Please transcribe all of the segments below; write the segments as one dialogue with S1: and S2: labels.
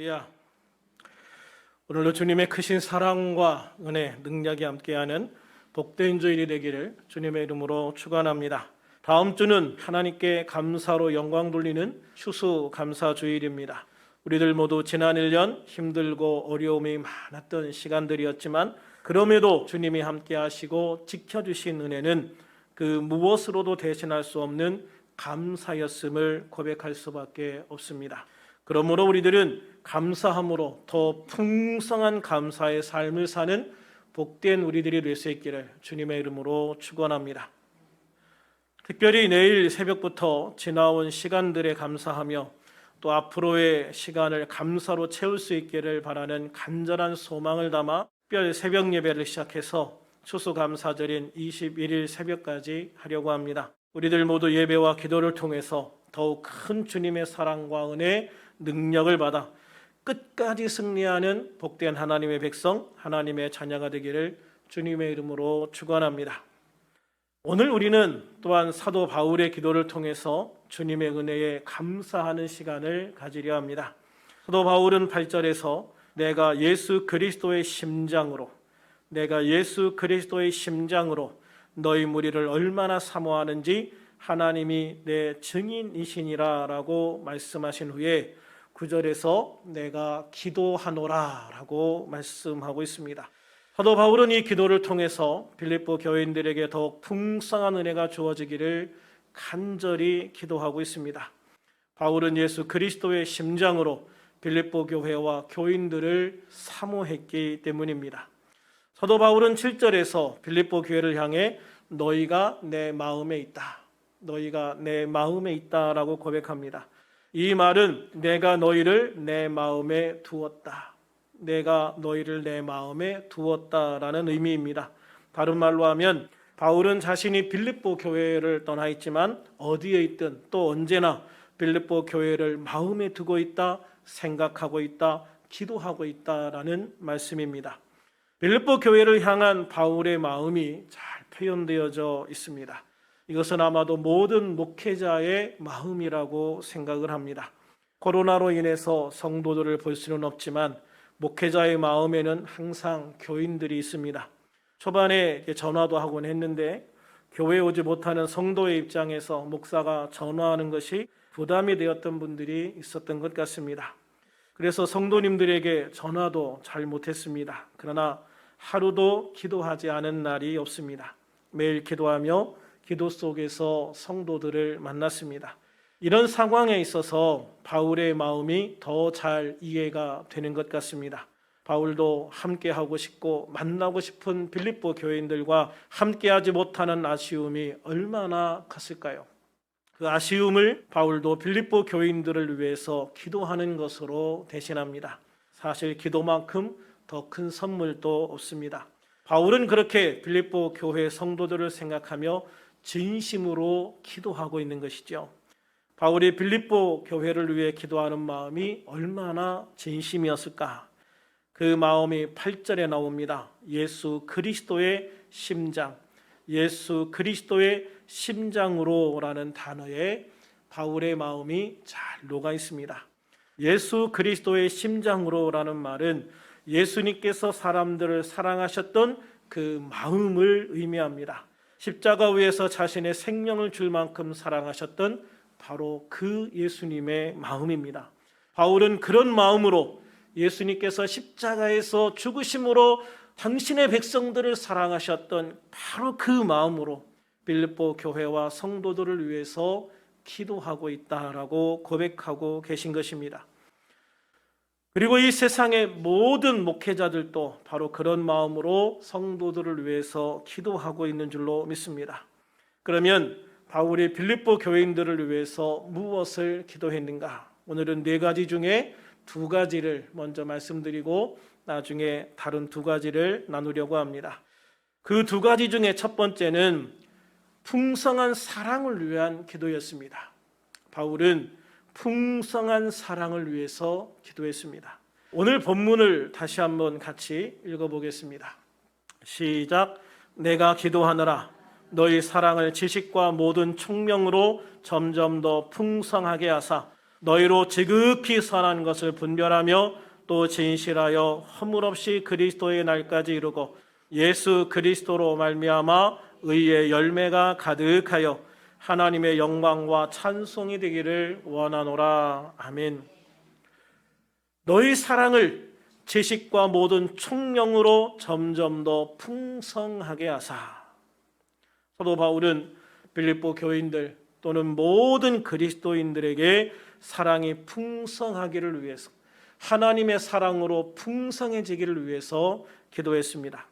S1: 할렐루야. 오늘도 주님의 크신 사랑과 은혜, 능력이 함께하는 복된 주일이 되기를 주님의 이름으로 축원합니다. 다음 주는 하나님께 감사로 영광 돌리는 추수감사 주일입니다. 우리들 모두 지난 1년 힘들고 어려움이 많았던 시간들이었지만 그럼에도 주님이 함께 하시고 지켜주신 은혜는 그 무엇으로도 대신할 수 없는 감사였음을 고백할 수밖에 없습니다. 그러므로 우리들은 감사함으로 더 풍성한 감사의 삶을 사는 복된 우리들이 될 수 있기를 주님의 이름으로 축원합니다. 특별히 내일 새벽부터 지나온 시간들에 감사하며 또 앞으로의 시간을 감사로 채울 수 있기를 바라는 간절한 소망을 담아 특별 새벽 예배를 시작해서 추수감사절인 21일 새벽까지 하려고 합니다. 우리들 모두 예배와 기도를 통해서 더욱 큰 주님의 사랑과 은혜, 능력을 받아 끝까지 승리하는 복된 하나님의 백성, 하나님의 자녀가 되기를 주님의 이름으로 축원합니다. 오늘 우리는 또한 사도 바울의 기도를 통해서 주님의 은혜에 감사하는 시간을 가지려 합니다. 사도 바울은 8절에서 내가 예수 그리스도의 심장으로 너희 무리를 얼마나 사모하는지 하나님이 내 증인이시니라 라고 말씀하신 후에 9절에서 내가 기도하노라 라고 말씀하고 있습니다. 사도 바울은 이 기도를 통해서 빌립보 교인들에게 더욱 풍성한 은혜가 주어지기를 간절히 기도하고 있습니다. 바울은 예수 그리스도의 심장으로 빌립보 교회와 교인들을 사모했기 때문입니다. 사도 바울은 7절에서 빌립보 교회를 향해 너희가 내 마음에 있다라고 고백합니다. 이 말은 내가 너희를 내 마음에 두었다라는 의미입니다. 다른 말로 하면 바울은 자신이 빌립보 교회를 떠나 있지만 어디에 있든 또 언제나 빌립보 교회를 마음에 두고 있다, 생각하고 있다, 기도하고 있다라는 말씀입니다. 빌립보 교회를 향한 바울의 마음이 잘 표현되어져 있습니다. 이것은 아마도 모든 목회자의 마음이라고 생각을 합니다. 코로나로 인해서 성도들을 볼 수는 없지만 목회자의 마음에는 항상 교인들이 있습니다. 초반에 전화도 하곤 했는데 교회에 오지 못하는 성도의 입장에서 목사가 전화하는 것이 부담이 되었던 분들이 있었던 것 같습니다. 그래서 성도님들에게 전화도 잘 못했습니다. 그러나 하루도 기도하지 않은 날이 없습니다. 매일 기도하며 기도 속에서 성도들을 만났습니다. 이런 상황에 있어서 바울의 마음이 더 잘 이해가 되는 것 같습니다. 바울도 함께하고 싶고 만나고 싶은 빌립보 교인들과 함께하지 못하는 아쉬움이 얼마나 컸을까요? 그 아쉬움을 바울도 빌립보 교인들을 위해서 기도하는 것으로 대신합니다. 사실 기도만큼 더 큰 선물도 없습니다. 바울은 그렇게 빌립보 교회 성도들을 생각하며 진심으로 기도하고 있는 것이죠. 바울이 빌립보 교회를 위해 기도하는 마음이 얼마나 진심이었을까? 그 마음이 8절에 나옵니다. 예수 그리스도의 심장으로라는 단어에 바울의 마음이 잘 녹아 있습니다. 예수 그리스도의 심장으로라는 말은 예수님께서 사람들을 사랑하셨던 그 마음을 의미합니다. 십자가 위에서 자신의 생명을 줄 만큼 사랑하셨던 바로 그 예수님의 마음입니다. 바울은 그런 마음으로 예수님께서 십자가에서 죽으심으로 당신의 백성들을 사랑하셨던 바로 그 마음으로 빌립보 교회와 성도들을 위해서 기도하고 있다라고 고백하고 계신 것입니다. 그리고 이 세상의 모든 목회자들도 바로 그런 마음으로 성도들을 위해서 기도하고 있는 줄로 믿습니다. 그러면 바울이 빌립보 교인들을 위해서 무엇을 기도했는가? 오늘은 4가지 중에 2가지를 먼저 말씀드리고 나중에 다른 2가지를 나누려고 합니다. 그 2가지 중에 첫 번째는 풍성한 사랑을 위한 기도였습니다. 바울은 풍성한 사랑을 위해서 기도했습니다. 오늘 본문을 다시 한번 같이 읽어보겠습니다. 시작. 내가 기도하노라 너희 사랑을 지식과 모든 총명으로 점점 더 풍성하게 하사 너희로 지극히 선한 것을 분별하며 또 진실하여 허물 없이 그리스도의 날까지 이루고 예수 그리스도로 말미암아 의의 열매가 가득하여 하나님의 영광과 찬송이 되기를 원하노라. 아멘. 너희 사랑을 지식과 모든 총명으로 점점 더 풍성하게 하사. 사도 바울은 빌립보 교인들 또는 모든 그리스도인들에게 사랑이 풍성하기를 위해서, 하나님의 사랑으로 풍성해지기를 위해서 기도했습니다.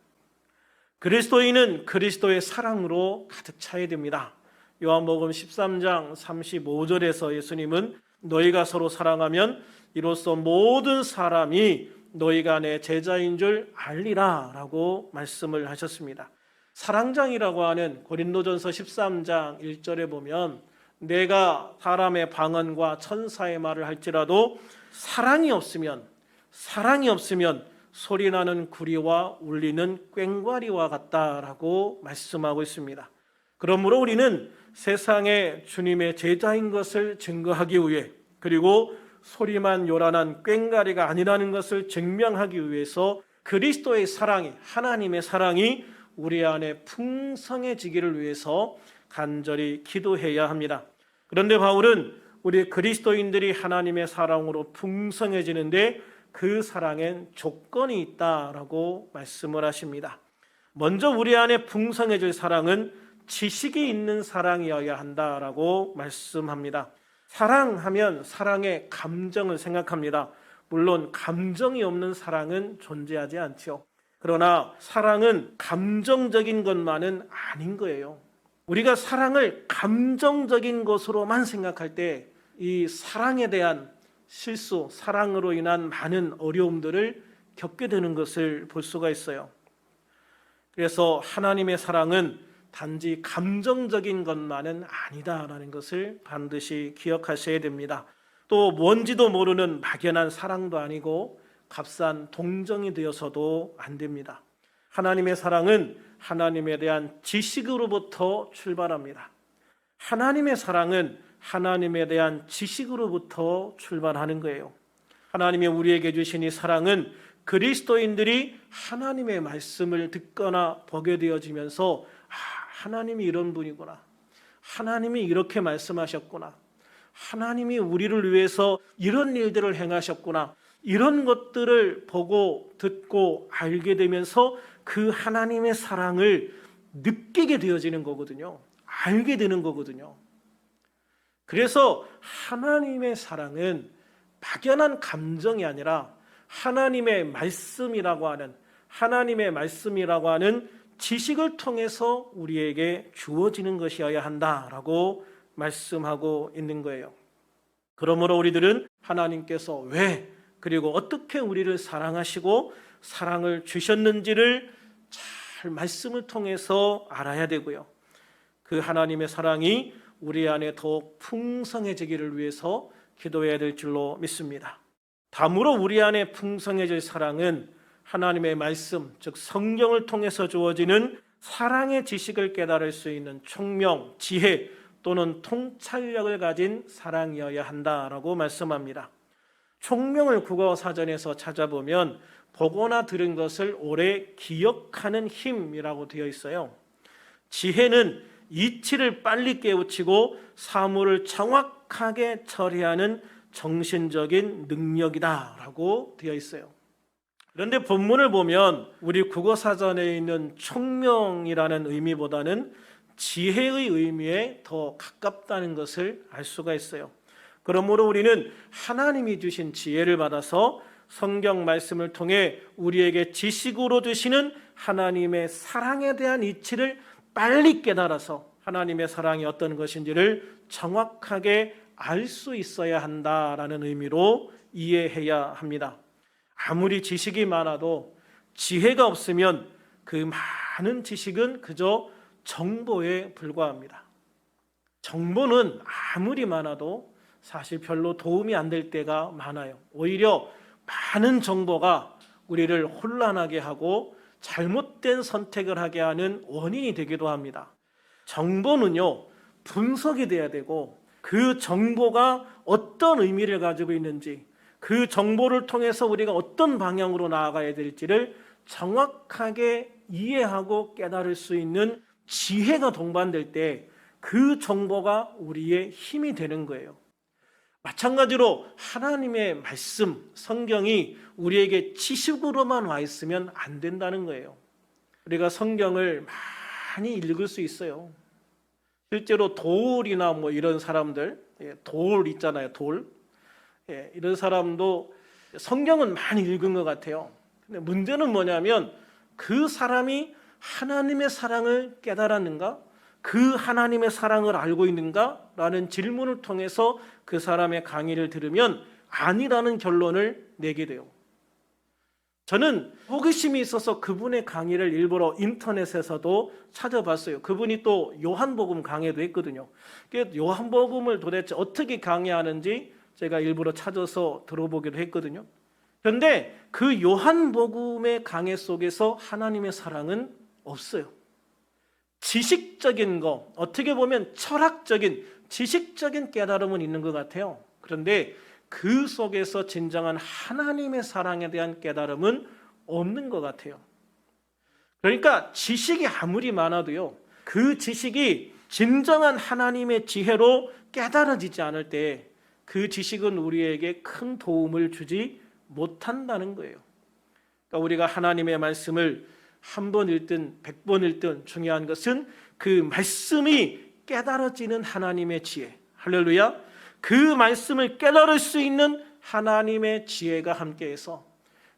S1: 그리스도인은 그리스도의 사랑으로 가득 차야 됩니다. 요한복음 13장 35절에서 예수님은 너희가 서로 사랑하면 이로써 모든 사람이 너희가 내 제자인 줄 알리라 라고 말씀을 하셨습니다. 사랑장이라고 하는 고린도전서 13장 1절에 보면 내가 사람의 방언과 천사의 말을 할지라도 사랑이 없으면 소리나는 구리와 울리는 꽹과리와 같다라고 말씀하고 있습니다. 그러므로 우리는 세상에 주님의 제자인 것을 증거하기 위해, 그리고 소리만 요란한 꽹과리가 아니라는 것을 증명하기 위해서 그리스도의 사랑이, 하나님의 사랑이 우리 안에 풍성해지기를 위해서 간절히 기도해야 합니다. 그런데 바울은 우리 그리스도인들이 하나님의 사랑으로 풍성해지는데 그 사랑엔 조건이 있다라고 말씀을 하십니다. 먼저 우리 안에 풍성해질 사랑은 지식이 있는 사랑이어야 한다라고 말씀합니다. 사랑하면 사랑의 감정을 생각합니다. 물론 감정이 없는 사랑은 존재하지 않죠. 그러나 사랑은 감정적인 것만은 아닌 거예요. 우리가 사랑을 감정적인 것으로만 생각할 때 이 사랑에 대한 실수, 사랑으로 인한 많은 어려움들을 겪게 되는 것을 볼 수가 있어요. 그래서 하나님의 사랑은 단지 감정적인 것만은 아니다라는 것을 반드시 기억하셔야 됩니다. 또 뭔지도 모르는 막연한 사랑도 아니고 값싼 동정이 되어서도 안 됩니다. 하나님의 사랑은 하나님에 대한 지식으로부터 출발합니다. 하나님의 사랑은 하나님에 대한 지식으로부터 출발하는 거예요. 하나님이 우리에게 주신 이 사랑은 그리스도인들이 하나님의 말씀을 듣거나 보게 되어지면서 하나님이 이런 분이구나, 하나님이 이렇게 말씀하셨구나, 하나님이 우리를 위해서 이런 일들을 행하셨구나, 이런 것들을 보고 듣고 알게 되면서 그 하나님의 사랑을 느끼게 되어지는 거거든요. 알게 되는 거거든요. 그래서 하나님의 사랑은 막연한 감정이 아니라 하나님의 말씀이라고 하는 지식을 통해서 우리에게 주어지는 것이어야 한다라고 말씀하고 있는 거예요. 그러므로 우리들은 하나님께서 왜, 그리고 어떻게 우리를 사랑하시고 사랑을 주셨는지를 잘 말씀을 통해서 알아야 되고요. 그 하나님의 사랑이 우리 안에 더욱 풍성해지기를 위해서 기도해야 될 줄로 믿습니다. 다음으로 우리 안에 풍성해질 사랑은 하나님의 말씀, 즉 성경을 통해서 주어지는 사랑의 지식을 깨달을 수 있는 총명, 지혜 또는 통찰력을 가진 사랑이어야 한다라고 말씀합니다. 총명을 국어 사전에서 찾아보면 보거나 들은 것을 오래 기억하는 힘이라고 되어 있어요. 지혜는 이치를 빨리 깨우치고 사물을 정확하게 처리하는 정신적인 능력이다라고 되어 있어요. 그런데 본문을 보면 우리 국어사전에 있는 총명이라는 의미보다는 지혜의 의미에 더 가깝다는 것을 알 수가 있어요. 그러므로 우리는 하나님이 주신 지혜를 받아서 성경 말씀을 통해 우리에게 지식으로 주시는 하나님의 사랑에 대한 이치를 빨리 깨달아서 하나님의 사랑이 어떤 것인지를 정확하게 알 수 있어야 한다라는 의미로 이해해야 합니다. 아무리 지식이 많아도 지혜가 없으면 그 많은 지식은 그저 정보에 불과합니다. 정보는 아무리 많아도 사실 별로 도움이 안 될 때가 많아요. 오히려 많은 정보가 우리를 혼란하게 하고 잘못된 선택을 하게 하는 원인이 되기도 합니다. 정보는요, 분석이 돼야 되고 그 정보가 어떤 의미를 가지고 있는지, 그 정보를 통해서 우리가 어떤 방향으로 나아가야 될지를 정확하게 이해하고 깨달을 수 있는 지혜가 동반될 때 그 정보가 우리의 힘이 되는 거예요. 마찬가지로 하나님의 말씀, 성경이 우리에게 지식으로만 와 있으면 안 된다는 거예요. 우리가 성경을 많이 읽을 수 있어요. 실제로 도울이나 뭐 이런 사람들, 도울 있잖아요, 도울. 이런 사람도 성경은 많이 읽은 것 같아요. 근데 문제는 뭐냐면 그 사람이 하나님의 사랑을 깨달았는가? 그 하나님의 사랑을 알고 있는가? 라는 질문을 통해서 그 사람의 강의를 들으면 아니라는 결론을 내게 돼요. 저는 호기심이 있어서 그분의 강의를 일부러 인터넷에서도 찾아봤어요. 그분이 또 요한복음 강의도 했거든요. 요한복음을 도대체 어떻게 강의하는지 제가 일부러 찾아서 들어보기도 했거든요. 그런데 그 요한복음의 강의 속에서 하나님의 사랑은 없어요. 지식적인 거, 어떻게 보면 철학적인, 지식적인 깨달음은 있는 것 같아요. 그런데 그 속에서 진정한 하나님의 사랑에 대한 깨달음은 없는 것 같아요. 그러니까 지식이 아무리 많아도요, 그 지식이 진정한 하나님의 지혜로 깨달아지지 않을 때 그 지식은 우리에게 큰 도움을 주지 못한다는 거예요. 그러니까 우리가 하나님의 말씀을 한 번 읽든 100번 읽든 중요한 것은 그 말씀이 깨달아지는 하나님의 지혜, 할렐루야. 그 말씀을 깨달을 수 있는 하나님의 지혜가 함께해서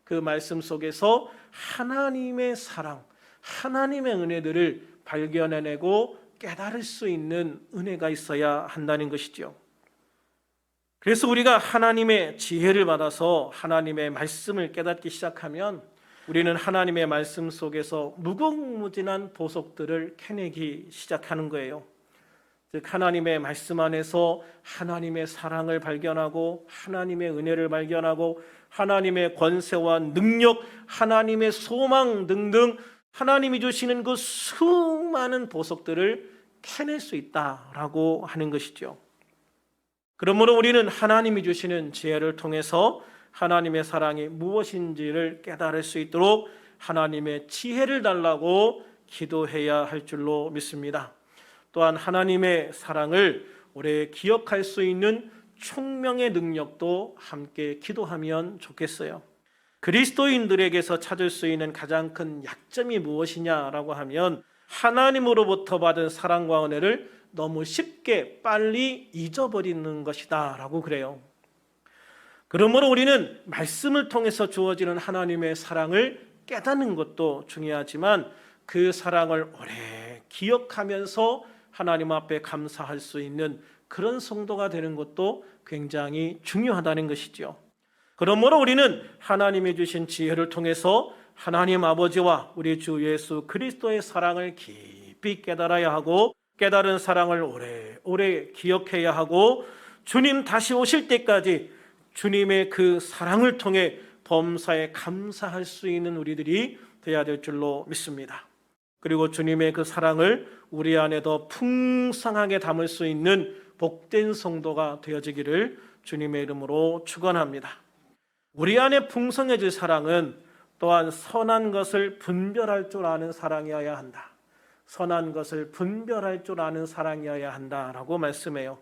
S1: 그 말씀 속에서 하나님의 사랑, 하나님의 은혜들을 발견해내고 깨달을 수 있는 은혜가 있어야 한다는 것이죠. 그래서 우리가 하나님의 지혜를 받아서 하나님의 말씀을 깨닫기 시작하면 우리는 하나님의 말씀 속에서 무궁무진한 보석들을 캐내기 시작하는 거예요. 즉 하나님의 말씀 안에서 하나님의 사랑을 발견하고 하나님의 은혜를 발견하고 하나님의 권세와 능력, 하나님의 소망 등등 하나님이 주시는 그 수많은 보석들을 캐낼 수 있다라고 하는 것이죠. 그러므로 우리는 하나님이 주시는 지혜를 통해서 하나님의 사랑이 무엇인지를 깨달을 수 있도록 하나님의 지혜를 달라고 기도해야 할 줄로 믿습니다. 또한 하나님의 사랑을 오래 기억할 수 있는 총명의 능력도 함께 기도하면 좋겠어요. 그리스도인들에게서 찾을 수 있는 가장 큰 약점이 무엇이냐라고 하면 하나님으로부터 받은 사랑과 은혜를 너무 쉽게 빨리 잊어버리는 것이다 라고 그래요. 그러므로 우리는 말씀을 통해서 주어지는 하나님의 사랑을 깨닫는 것도 중요하지만 그 사랑을 오래 기억하면서 하나님 앞에 감사할 수 있는 그런 성도가 되는 것도 굉장히 중요하다는 것이죠. 그러므로 우리는 하나님이 주신 지혜를 통해서 하나님 아버지와 우리 주 예수 그리스도의 사랑을 깊이 깨달아야 하고 깨달은 사랑을 오래 기억해야 하고 주님 다시 오실 때까지 주님의 그 사랑을 통해 범사에 감사할 수 있는 우리들이 되어야 될 줄로 믿습니다. 그리고 주님의 그 사랑을 우리 안에 더 풍성하게 담을 수 있는 복된 성도가 되어지기를 주님의 이름으로 축원합니다. 우리 안에 풍성해질 사랑은 또한 선한 것을 분별할 줄 아는 사랑이어야 한다. 선한 것을 분별할 줄 아는 사랑이어야 한다라고 말씀해요.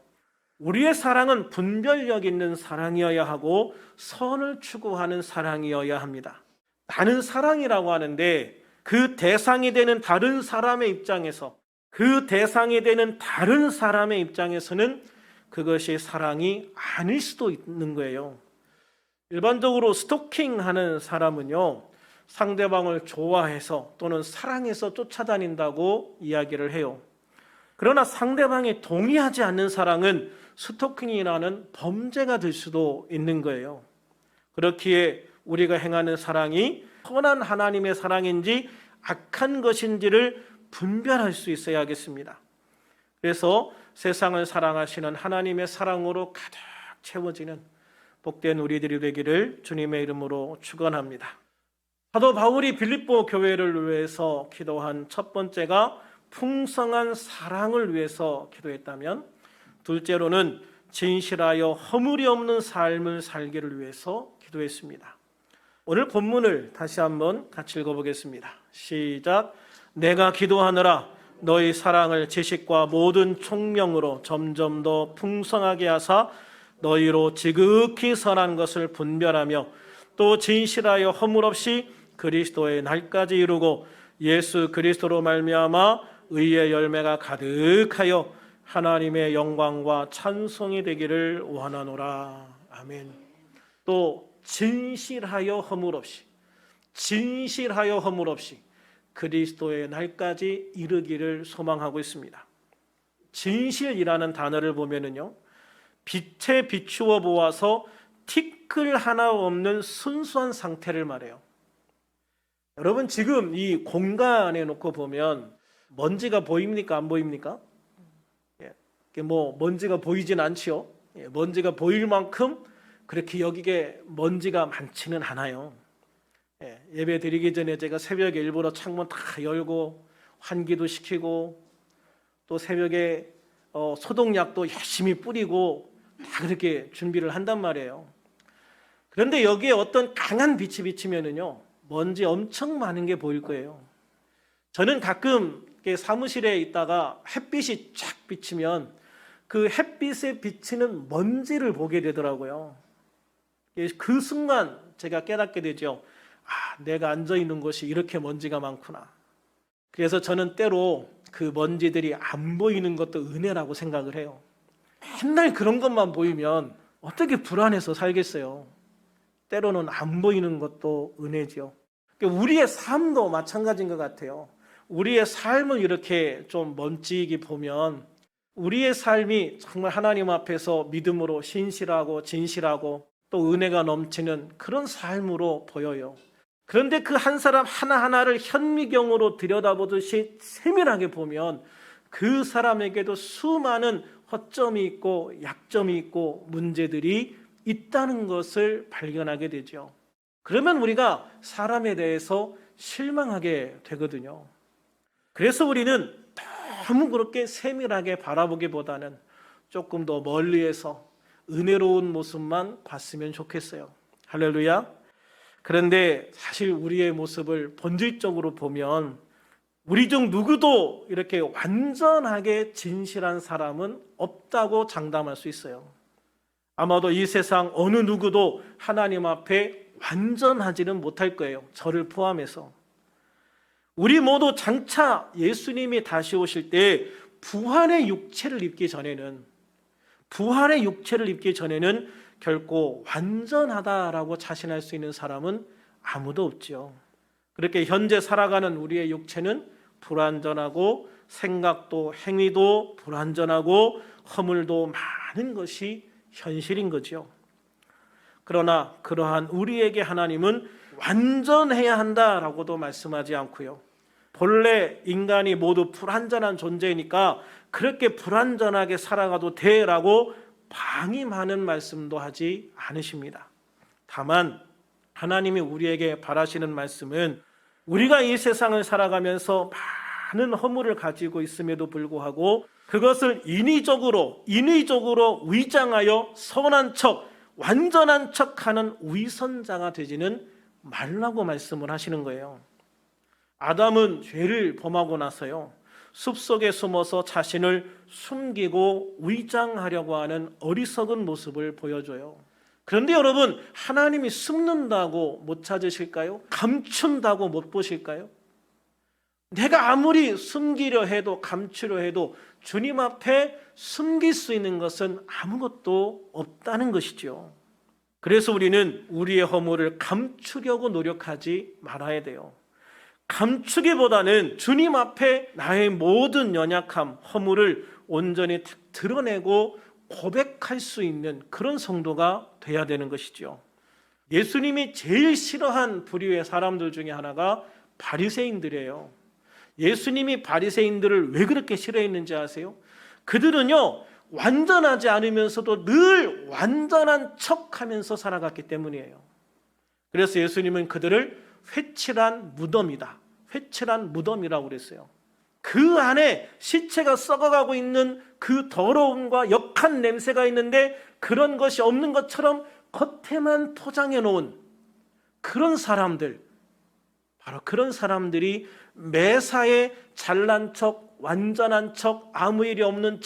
S1: 우리의 사랑은 분별력 있는 사랑이어야 하고 선을 추구하는 사랑이어야 합니다. 나는 사랑이라고 하는데 그 대상이 되는 다른 사람의 입장에서 그것이 사랑이 아닐 수도 있는 거예요. 일반적으로 스토킹하는 사람은요, 상대방을 좋아해서 또는 사랑해서 쫓아다닌다고 이야기를 해요. 그러나 상대방이 동의하지 않는 사랑은 스토킹이라는 범죄가 될 수도 있는 거예요. 그렇기에 우리가 행하는 사랑이 선한 하나님의 사랑인지 악한 것인지를 분별할 수 있어야 하겠습니다. 그래서 세상을 사랑하시는 하나님의 사랑으로 가득 채워지는 복된 우리들이 되기를 주님의 이름으로 축원합니다. 사도 바울이 빌립보 교회를 위해서 기도한 첫 번째가 풍성한 사랑을 위해서 기도했다면, 둘째로는 진실하여 허물이 없는 삶을 살기를 위해서 기도했습니다. 오늘 본문을 다시 한번 같이 읽어보겠습니다. 시작. 내가 기도하느라 너희 사랑을 지식과 모든 총명으로 점점 더 풍성하게 하사 너희로 지극히 선한 것을 분별하며 또 진실하여 허물 없이 그리스도의 날까지 이루고 예수 그리스도로 말미암아 의의 열매가 가득하여 하나님의 영광과 찬송이 되기를 원하노라. 아멘. 또 진실하여 허물 없이, 진실하여 허물 없이 그리스도의 날까지 이르기를 소망하고 있습니다. 진실이라는 단어를 보면은요, 빛에 비추어 보아서 티끌 하나 없는 순수한 상태를 말해요. 여러분, 지금 이 공간에 놓고 보면 먼지가 보입니까? 안 보입니까? 먼지가 보이진 않지요. 먼지가 보일 만큼 그렇게 여기에 먼지가 많지는 않아요. 예배 드리기 전에 제가 새벽에 일부러 창문 다 열고 환기도 시키고 또 새벽에 소독약도 열심히 뿌리고 다 그렇게 준비를 한단 말이에요. 그런데 여기에 어떤 강한 빛이 비치면은요, 먼지 엄청 많은 게 보일 거예요. 저는 가끔 사무실에 있다가 햇빛이 쫙 비치면 그 햇빛에 비치는 먼지를 보게 되더라고요. 그 순간 제가 깨닫게 되죠. 내가 앉아 있는 곳이 이렇게 먼지가 많구나. 그래서 저는 때로 그 먼지들이 안 보이는 것도 은혜라고 생각을 해요. 맨날 그런 것만 보이면 어떻게 불안해서 살겠어요. 때로는 안 보이는 것도 은혜죠. 우리의 삶도 마찬가지인 것 같아요. 우리의 삶을 이렇게 좀 먼지게 보면 우리의 삶이 정말 하나님 앞에서 믿음으로 신실하고 진실하고 또 은혜가 넘치는 그런 삶으로 보여요. 그런데 그 한 사람 하나하나를 현미경으로 들여다보듯이 세밀하게 보면 그 사람에게도 수많은 허점이 있고 약점이 있고 문제들이 있다는 것을 발견하게 되죠. 그러면 우리가 사람에 대해서 실망하게 되거든요. 그래서 우리는 너무 그렇게 세밀하게 바라보기보다는 조금 더 멀리에서 은혜로운 모습만 봤으면 좋겠어요. 할렐루야. 그런데 사실 우리의 모습을 본질적으로 보면 우리 중 누구도 이렇게 완전하게 진실한 사람은 없다고 장담할 수 있어요. 아마도 이 세상 어느 누구도 하나님 앞에 완전하지는 못할 거예요. 저를 포함해서. 우리 모두 장차 예수님이 다시 오실 때 부활의 육체를 입기 전에는 결코 완전하다라고 자신할 수 있는 사람은 아무도 없지요. 그렇게 현재 살아가는 우리의 육체는 불완전하고 생각도 행위도 불완전하고 허물도 많은 것이 현실인 거죠. 그러나 그러한 우리에게 하나님은 완전해야 한다라고도 말씀하지 않고요. 본래 인간이 모두 불완전한 존재이니까 그렇게 불완전하게 살아가도 돼라고 방임하는 말씀도 하지 않으십니다. 다만 하나님이 우리에게 바라시는 말씀은 우리가 이 세상을 살아가면서 많은 허물을 가지고 있음에도 불구하고 그것을 인위적으로 위장하여 선한 척, 완전한 척하는 위선자가 되지는 말라고 말씀을 하시는 거예요. 아담은 죄를 범하고 나서요, 숲속에 숨어서 자신을 숨기고 위장하려고 하는 어리석은 모습을 보여줘요. 그런데 여러분, 하나님이 숨는다고 못 찾으실까요? 감춘다고 못 보실까요? 내가 아무리 숨기려 해도 감추려 해도 주님 앞에 숨길 수 있는 것은 아무것도 없다는 것이죠. 그래서 우리는 우리의 허물을 감추려고 노력하지 말아야 돼요. 감추기보다는 주님 앞에 나의 모든 연약함, 허물을 온전히 드러내고 고백할 수 있는 그런 성도가 돼야 되는 것이죠. 예수님이 제일 싫어한 부류의 사람들 중에 하나가 바리새인들이에요. 예수님이 바리새인들을 왜 그렇게 싫어했는지 아세요? 그들은요, 완전하지 않으면서도 늘 완전한 척하면서 살아갔기 때문이에요. 그래서 예수님은 그들을 회칠한 무덤이다, 회칠한 무덤이라고 그랬어요. 그 안에 시체가 썩어가고 있는 그 더러움과 역한 냄새가 있는데 그런 것이 없는 것처럼 겉에만 포장해 놓은 그런 사람들, 바로 그런 사람들이 매사에 잘난 척, 완전한 척, 아무 일이 없는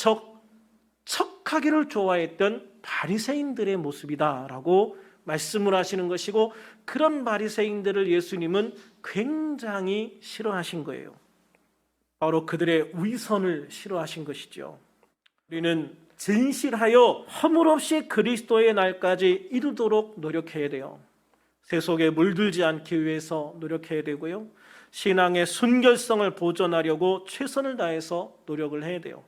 S1: 척하기를 좋아했던 바리새인들의 모습이다라고 말씀을 하시는 것이고, 그런 바리새인들을 예수님은 굉장히 싫어하신 거예요. 바로 그들의 위선을 싫어하신 것이죠. 우리는 진실하여 허물없이 그리스도의 날까지 이루도록 노력해야 돼요. 세속에 물들지 않기 위해서 노력해야 되고요. 신앙의 순결성을 보존하려고 최선을 다해서 노력을 해야 돼요.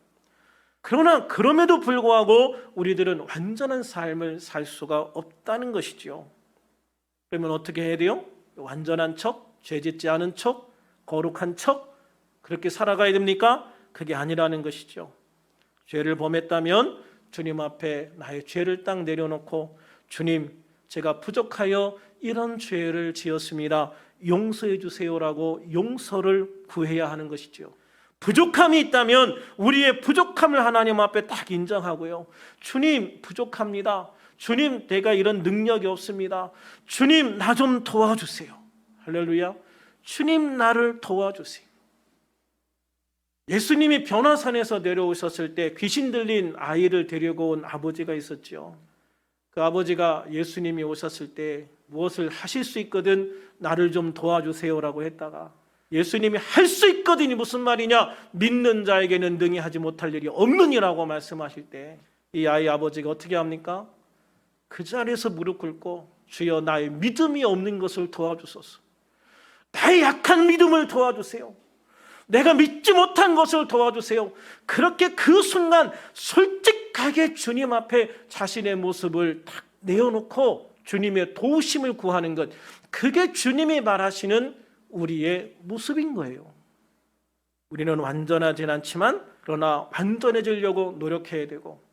S1: 그러나 그럼에도 불구하고 우리들은 완전한 삶을 살 수가 없다는 것이죠. 그러면 어떻게 해야 돼요? 완전한 척, 죄짓지 않은 척, 거룩한 척, 그렇게 살아가야 됩니까? 그게 아니라는 것이죠. 죄를 범했다면 주님 앞에 나의 죄를 딱 내려놓고, 주님, 제가 부족하여 이런 죄를 지었습니다, 용서해 주세요라고 용서를 구해야 하는 것이죠. 부족함이 있다면 우리의 부족함을 하나님 앞에 딱 인정하고요. 주님, 부족합니다. 주님, 내가 이런 능력이 없습니다. 주님, 나 좀 도와주세요. 할렐루야. 주님, 나를 도와주세요. 예수님이 변화산에서 내려오셨을 때 귀신 들린 아이를 데리고 온 아버지가 있었죠. 그 아버지가 예수님이 오셨을 때 무엇을 하실 수 있거든 나를 좀 도와주세요라고 했다가, 예수님이 할 수 있거든이 무슨 말이냐, 믿는 자에게는 능히 하지 못할 일이 없느니라고 말씀하실 때 이 아이 아버지가 어떻게 합니까? 그 자리에서 무릎 꿇고, 주여, 나의 믿음이 없는 것을 도와주소서. 나의 약한 믿음을 도와주세요. 내가 믿지 못한 것을 도와주세요. 그렇게 그 순간 솔직하게 주님 앞에 자신의 모습을 딱 내어놓고 주님의 도우심을 구하는 것, 그게 주님이 말하시는 우리의 모습인 거예요. 우리는 완전하진 않지만 그러나 완전해지려고 노력해야 되고,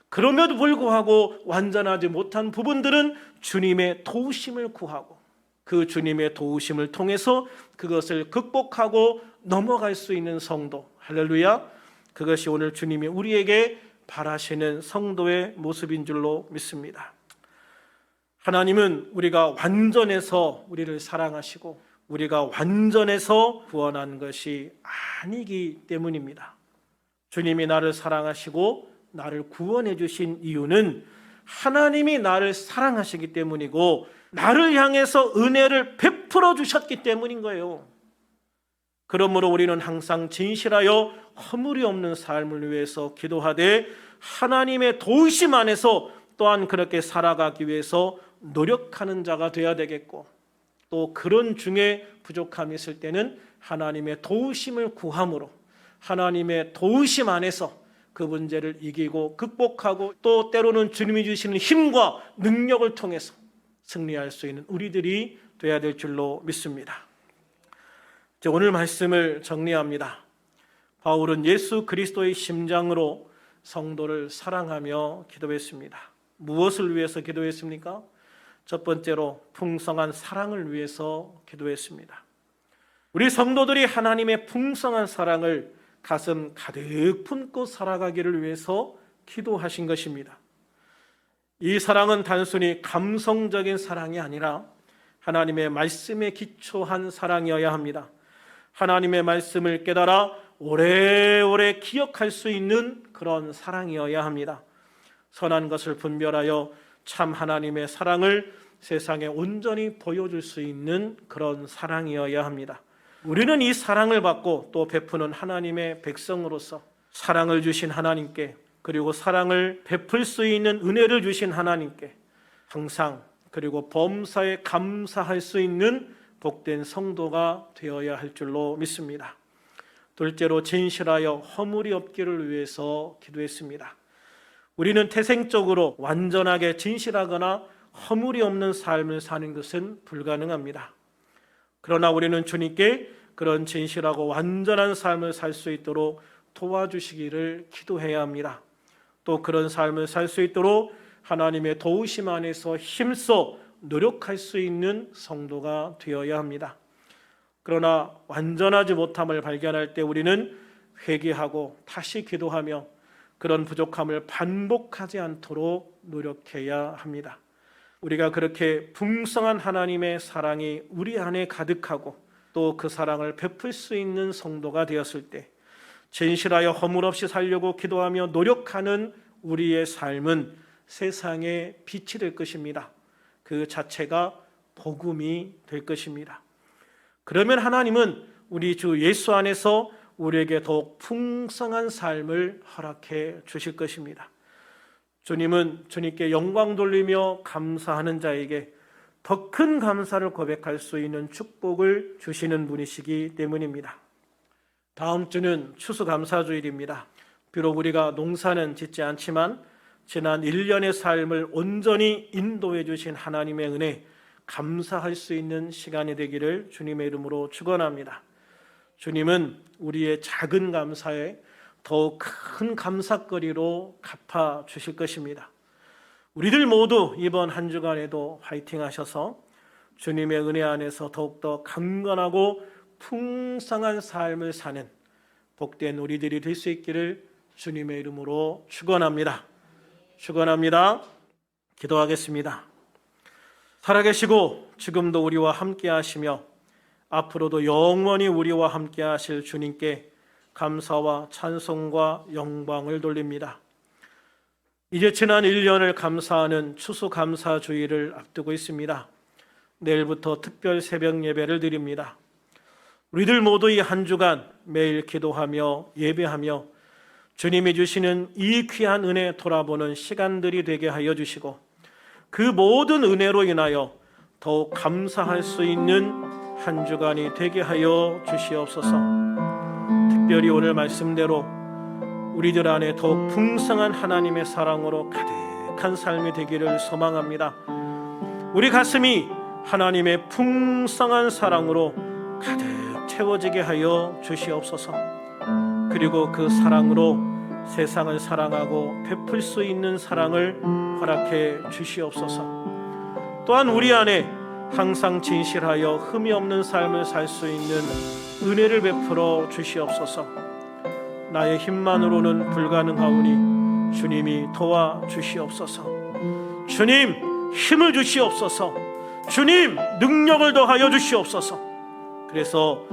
S1: 그럼에도 불구하고 완전하지 못한 부분들은 주님의 도우심을 구하고, 그 주님의 도우심을 통해서 그것을 극복하고 넘어갈 수 있는 성도, 할렐루야, 그것이 오늘 주님이 우리에게 바라시는 성도의 모습인 줄로 믿습니다. 하나님은 우리가 완전해서 우리를 사랑하시고 우리가 완전해서 구원한 것이 아니기 때문입니다. 주님이 나를 사랑하시고 나를 구원해 주신 이유는 하나님이 나를 사랑하시기 때문이고 나를 향해서 은혜를 베풀어 주셨기 때문인 거예요. 그러므로 우리는 항상 진실하여 허물이 없는 삶을 위해서 기도하되, 하나님의 도우심 안에서 또한 그렇게 살아가기 위해서 노력하는 자가 되어야 되겠고, 또 그런 중에 부족함이 있을 때는 하나님의 도우심을 구함으로 하나님의 도우심 안에서 그 문제를 이기고 극복하고, 또 때로는 주님이 주시는 힘과 능력을 통해서 승리할 수 있는 우리들이 되어야 될 줄로 믿습니다. 오늘 말씀을 정리합니다. 바울은 예수 그리스도의 심장으로 성도를 사랑하며 기도했습니다. 무엇을 위해서 기도했습니까? 첫 번째로 풍성한 사랑을 위해서 기도했습니다. 우리 성도들이 하나님의 풍성한 사랑을 가슴 가득 품고 살아가기를 위해서 기도하신 것입니다. 이 사랑은 단순히 감성적인 사랑이 아니라 하나님의 말씀에 기초한 사랑이어야 합니다. 하나님의 말씀을 깨달아 오래오래 기억할 수 있는 그런 사랑이어야 합니다. 선한 것을 분별하여 참 하나님의 사랑을 세상에 온전히 보여줄 수 있는 그런 사랑이어야 합니다. 우리는 이 사랑을 받고 또 베푸는 하나님의 백성으로서 사랑을 주신 하나님께, 그리고 사랑을 베풀 수 있는 은혜를 주신 하나님께 항상, 그리고 범사에 감사할 수 있는 복된 성도가 되어야 할 줄로 믿습니다. 둘째로 진실하여 허물이 없기를 위해서 기도했습니다. 우리는 태생적으로 완전하게 진실하거나 허물이 없는 삶을 사는 것은 불가능합니다. 그러나 우리는 주님께 그런 진실하고 완전한 삶을 살 수 있도록 도와주시기를 기도해야 합니다. 또 그런 삶을 살 수 있도록 하나님의 도우심 안에서 힘써 노력할 수 있는 성도가 되어야 합니다. 그러나 완전하지 못함을 발견할 때 우리는 회개하고 다시 기도하며 그런 부족함을 반복하지 않도록 노력해야 합니다. 우리가 그렇게 풍성한 하나님의 사랑이 우리 안에 가득하고 또 그 사랑을 베풀 수 있는 성도가 되었을 때 진실하여 허물 없이 살려고 기도하며 노력하는 우리의 삶은 세상의 빛이 될 것입니다. 그 자체가 복음이 될 것입니다. 그러면 하나님은 우리 주 예수 안에서 우리에게 더욱 풍성한 삶을 허락해 주실 것입니다. 주님은 주님께 영광 돌리며 감사하는 자에게 더 큰 감사를 고백할 수 있는 축복을 주시는 분이시기 때문입니다. 다음 주는 추수감사주일입니다. 비록 우리가 농사는 짓지 않지만 지난 1년의 삶을 온전히 인도해 주신 하나님의 은혜 감사할 수 있는 시간이 되기를 주님의 이름으로 축원합니다. 주님은 우리의 작은 감사에 더욱 큰 감사거리로 갚아 주실 것입니다. 우리들 모두 이번 한 주간에도 화이팅 하셔서 주님의 은혜 안에서 더욱더 강건하고 풍성한 삶을 사는 복된 우리들이 될 수 있기를 주님의 이름으로 축원합니다. 축원합니다. 기도하겠습니다. 살아계시고 지금도 우리와 함께 하시며 앞으로도 영원히 우리와 함께 하실 주님께 감사와 찬송과 영광을 돌립니다. 이제 지난 1년을 감사하는 추수감사주일을 앞두고 있습니다. 내일부터 특별 새벽 예배를 드립니다. 우리들 모두 이 한 주간 매일 기도하며 예배하며 주님이 주시는 이 귀한 은혜 돌아보는 시간들이 되게 하여 주시고 그 모든 은혜로 인하여 더욱 감사할 수 있는 한 주간이 되게 하여 주시옵소서. 특별히 오늘 말씀대로 우리들 안에 더욱 풍성한 하나님의 사랑으로 가득한 삶이 되기를 소망합니다. 우리 가슴이 하나님의 풍성한 사랑으로 가득 채워지게 하여 주시옵소서. 그리고 그 사랑으로 세상을 사랑하고 베풀 수 있는 사랑을 허락해 주시옵소서. 또한 우리 안에 항상 진실하여 흠이 없는 삶을 살 수 있는 은혜를 베풀어 주시옵소서. 나의 힘만으로는 불가능하오니 주님이 도와주시옵소서. 주님 힘을 주시옵소서. 주님 능력을 더하여 주시옵소서. 그래서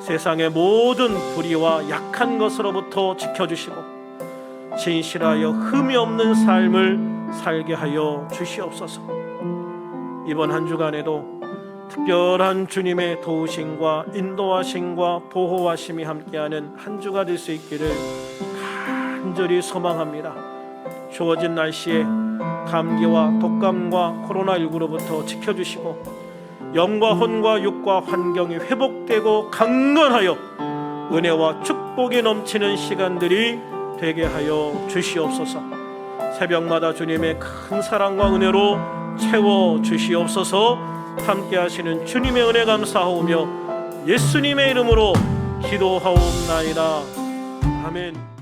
S1: 세상의 모든 불의와 약한 것으로부터 지켜주시고 진실하여 흠이 없는 삶을 살게 하여 주시옵소서. 이번 한 주간에도 특별한 주님의 도우심과 인도하심과 보호하심이 함께하는 한 주가 될 수 있기를 간절히 소망합니다. 추워진 날씨에 감기와 독감과 코로나19로부터 지켜주시고 영과 혼과 육과 환경이 회복되고 강건하여 은혜와 축복이 넘치는 시간들이 되게 하여 주시옵소서. 새벽마다 주님의 큰 사랑과 은혜로 채워 주시옵소서. 함께 하시는 주님의 은혜 감사하오며 예수님의 이름으로 기도하옵나이다. 아멘.